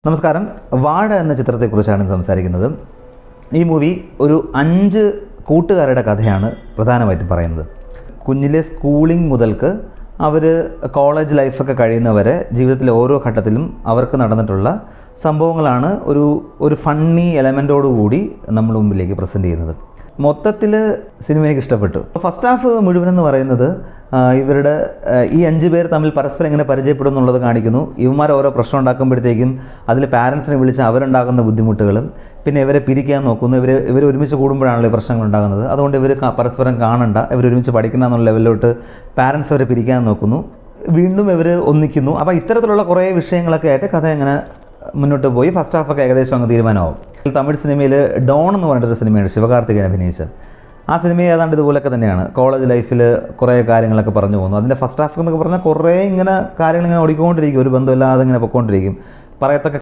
നമസ്കാരം. വാഴ എന്ന ചിത്രത്തെക്കുറിച്ചാണ് സംസാരിക്കുന്നത്. ഈ മൂവി ഒരു 5 കൂട്ടുകാരുടെ കഥയാണ് പ്രധാനമായിട്ടും പറയുന്നത്. കുഞ്ഞിലെ സ്കൂളിംഗ് മുതൽക്ക് അവർ കോളേജ് ലൈഫൊക്കെ കഴിയുന്നവരെ ജീവിതത്തിലെ ഓരോ ഘട്ടത്തിലും അവർക്ക് നടന്നിട്ടുള്ള സംഭവങ്ങളാണ് ഒരു ഫണ്ണി എലമെൻറ്റോടുകൂടി നമ്മൾ മുമ്പിലേക്ക് പ്രസൻറ്റ് ചെയ്യുന്നത്. മൊത്തത്തിൽ സിനിമ എനിക്ക് ഇഷ്ടപ്പെട്ടു. ഫസ്റ്റ് ഹാഫ് മുഴുവനെന്ന് പറയുന്നത് ഇവരുടെ ഈ 5 പേർ തമ്മിൽ പരസ്പരം എങ്ങനെ പരിചയപ്പെടും എന്നുള്ളത് കാണിക്കുന്നു. ഇവന്മാർ ഓരോ പ്രശ്നം ഉണ്ടാക്കുമ്പോഴത്തേക്കും അതിൽ പാരൻസിനെ വിളിച്ച് അവരുണ്ടാകുന്ന ബുദ്ധിമുട്ടുകളും പിന്നെ ഇവരെ പിരിക്കാൻ നോക്കുന്നു. ഇവർ ഒരുമിച്ച് കൂടുമ്പോഴാണല്ലോ ഈ പ്രശ്നങ്ങൾ ഉണ്ടാകുന്നത്. അതുകൊണ്ട് ഇവർ പരസ്പരം കാണണ്ട, ഇവർ ഒരുമിച്ച് പഠിക്കണം എന്നുള്ള ലെവലിലോട്ട് പാരൻസ് അവരെ പിരിക്കാൻ നോക്കുന്നു. വീണ്ടും ഇവർ ഒന്നിക്കുന്നു. അപ്പോൾ ഇത്തരത്തിലുള്ള കുറേ വിഷയങ്ങളൊക്കെ ആയിട്ട് കഥ എങ്ങനെ മുന്നോട്ട് പോയി ഫസ്റ്റ് ഹാഫൊക്കെ ഏകദേശം അങ്ങ് തീരുമാനമാവും. തമിഴ് സിനിമയിൽ ഡോൺ എന്ന് പറഞ്ഞിട്ടൊരു സിനിമയാണ് ശിവകാർത്തികേയൻ അഭിനയിച്ചത്. ആ സിനിമ ഏതാണ്ട് ഇതുപോലൊക്കെ തന്നെയാണ്. കോളേജ് ലൈഫിൽ കുറേ കാര്യങ്ങളൊക്കെ പറഞ്ഞു പോകുന്നു. അതിൻ്റെ ഫസ്റ്റ് ഹാഫ് എന്നൊക്കെ പറഞ്ഞാൽ കുറേ ഇങ്ങനെ കാര്യങ്ങൾ ഇങ്ങനെ ഓടിക്കൊണ്ടിരിക്കും, ഒരു ബന്ധമില്ലാതെ ഇങ്ങനെ പൊയ്ക്കൊണ്ടിരിക്കും. പറയത്തക്ക